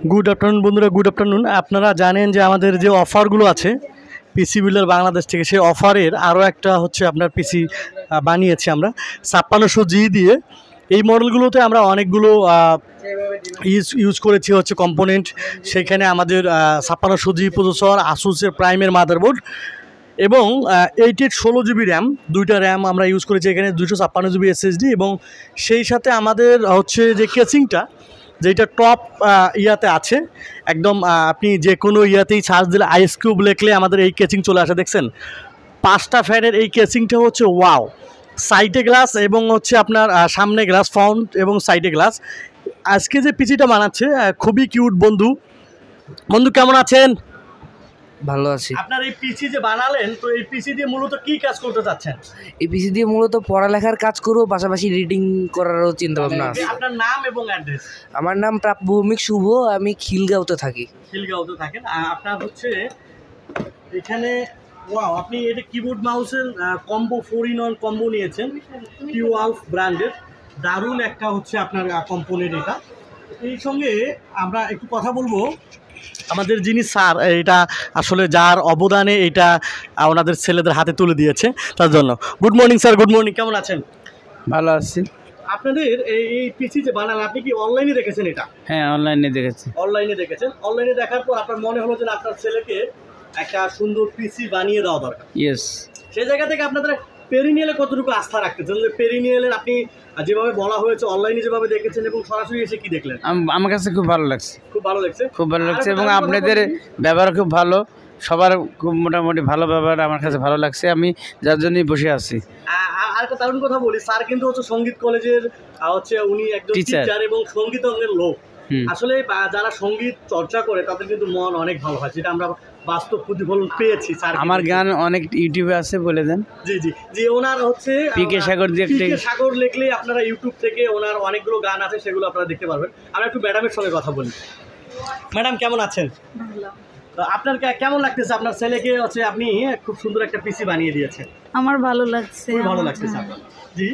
Good afternoon বন্ধুরা, good afternoon. আপনারা জানেন যে আমাদের যে অফারগুলো আছে পিসি বিল্ডার বাংলাদেশ থেকে, সেই অফারের আরও একটা হচ্ছে আপনার পিসি বানিয়েছি আমরা 5600G দিয়ে। এই মডেলগুলোতে আমরা অনেকগুলো ইউজ করেছি হচ্ছে কম্পোনেন্ট। সেখানে আমাদের 5600G প্রসেসর, আসুসের প্রাইমের মাদারবোর্ড এবং 8816GB র্যাম, দুইটা র্যাম আমরা ইউজ করেছি এখানে, 256GB SSD এবং সেই সাথে আমাদের হচ্ছে যে কেসিংটা যেটা টপ ইয়াতে আছে একদম, আপনি যে কোনো ইয়াতেই সার্চ দিলে আইস কিউব লিখলে আমাদের এই কেসিং চলে আসে। দেখছেন 5টা ফ্যানের এই কেসিংটা হচ্ছে ওয়াও। সাইডে গ্লাস এবং হচ্ছে আপনার সামনে গ্লাস, ফ্রন্ট এবং সাইডে গ্লাস। আজকে যে পিসিটা বানাচ্ছে খুবই কিউট। বন্ধু কেমন আছেন? ভালো আছি। আপনার এই পিসি যে বানালেন, তো এই পিসি দিয়ে মূলত কি কাজ করতে চাচ্ছেন? এই পিসি দিয়ে মূলত পড়ালেখার কাজ করব, পাশাপাশি রিডিং করারও চিন্তা ভাবনা আছে। আপনার নাম এবং অ্যাড্রেস? আমার নাম প্রাপ্য ভৌমিক শুভ, আমি খিলগাঁওতে থাকি। খিলগাঁওতে থাকেন। আপনার হচ্ছে এখানে ওয়াও, আপনি এটা কিবোর্ড মাউসের কম্বো 4-in-1 কম্বো নিয়েছেন, কিউআলফ ব্র্যান্ডের। দারুণ একটা হচ্ছে আপনার কম্পোনেন্ট এটা। এই সঙ্গে আমরা একটু কথা বলবো আমাদের যিনি স্যার, এটা আসলে যার অবদানে এটা ওনাদের ছেলেদের হাতে তুলে দিয়েছে, তার জন্য good morning sir. Good morning, কেমন আছেন? ভালো আছি। আপনাদের এই পিসি যে বানালেন, আপনি কি অনলাইনে দেখেছেন এটা? হ্যাঁ, অনলাইনে দেখেছি। অনলাইনে দেখেছেন। অনলাইনে দেখার পর আপনার মনে হলো যে আপনার ছেলেকে একটা সুন্দর পিসি বানিয়ে দেওয়া দরকার। ইয়েস। সেই জায়গা থেকে আপনাদের পেরিনিয়ালে কতটুকু আস্থা রাখতেছেন? যে পেরিনিয়ালের আপনি যেভাবে বলা হয়েছে, অনলাইনে যেভাবে দেখেছেন এবং সরাসরি এসে কি দেখলেন? আমার কাছে খুব ভালো লাগছে। খুব ভালো লাগছে। খুব ভালো লাগছে এবং আপনাদের ব্যবহার খুব ভালো, সবার খুব মোটামুটি ভালো ব্যবহার আমার কাছে ভালো লাগছে। আমি যার জন্যই বসে আছি। আর একটা দারুণ কথা বলি, স্যার কিন্তু হচ্ছে সঙ্গীত কলেজের হচ্ছে উনি একজন টিচার এবং সঙ্গীত অঙ্গের লোক। আসলে যারা সঙ্গীত চর্চা করে তাদের কিন্তু মন অনেক ভালো হয়, যেটা আমরা বাস্তব প্রতিফলন পেয়েছি। স্যার আমার গান অনেক ইউটিউবে আছে, বলে দেন। জি জি জি, ওনার হচ্ছে পিকে সাগর দিয়ে, পিকে সাগর লিখলে আপনারা ইউটিউব থেকে ওনার অনেকগুলো গান আছে, সেগুলো আপনারা দেখতে পারবেন। আমরা একটু ম্যাডামের সঙ্গে কথা বলি। ম্যাডাম কেমন আছেন? ভালো। তো আপনার কেমন লাগতেছে? আপনার ছেলেকে হচ্ছে আপনি খুব সুন্দর একটা পিসি বানিয়ে দিয়েছেন। আমার ভালো লাগছে। খুব ভালো লাগতেছে আপনার। জি,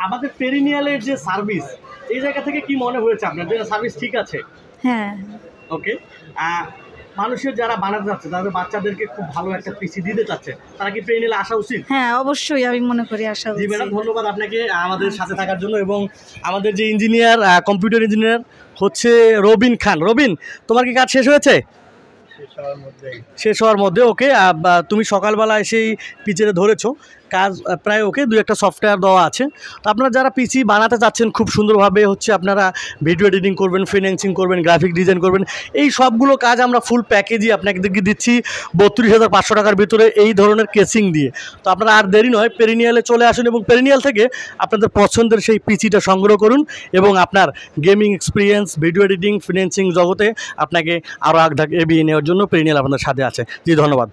আমাদের পেরিনিয়ালের যে সার্ভিস, এই জায়গা থেকে কি মনে হয়েছে আপনার? যে সার্ভিস ঠিক আছে? হ্যাঁ। ওকে। মানুষের যারা বানাতে যাচ্ছে, তাদের বাচ্চাদেরকে খুব ভালো একটা পিসি দিতে চাচ্ছে, তারা কি পেরিনিয়ালে আসা উচিত? হ্যাঁ, অবশ্যই আমি মনে করি আসা উচিত। জি ম্যাডাম, ধন্যবাদ আপনাকে আমাদের সাথে থাকার জন্য। এবং আমাদের যে ইঞ্জিনিয়ার, কম্পিউটার ইঞ্জিনিয়ার হচ্ছে রবিন খান। রবিন, তোমার কি কাজ শেষ হয়েছে? শেষ হওয়ার মধ্যে। ওকে, তুমি সকালবেলা এসেই পিচিতে ধরেছো, কাজ প্রায় ওকে। 2-একটা সফটওয়্যার দেওয়া আছে। তো আপনারা যারা পিসি বানাতে চাচ্ছেন খুব সুন্দরভাবে, হচ্ছে আপনারা ভিডিও এডিটিং করবেন, ফ্রিল্যান্সিং করবেন, গ্রাফিক ডিজাইন করবেন, এই সবগুলো কাজ আমরা ফুল প্যাকেজই আপনাদেরকে দিচ্ছি 32,500 টাকার ভিতরে, এই ধরনের কেসিং দিয়ে। তো আপনারা আর দেরি নয়, পেরিনিয়ালে চলে আসুন এবং পেরিনিয়াল থেকে আপনাদের পছন্দের সেই পিসিটা সংগ্রহ করুন এবং আপনার gaming experience, video editing, freelancing জগতে আপনাকে আরও আগ ধাপ এগিয়ে নেওয়ার জন্য পেরিনিয়াল আপনাদের সাথে আছে। জি, ধন্যবাদ।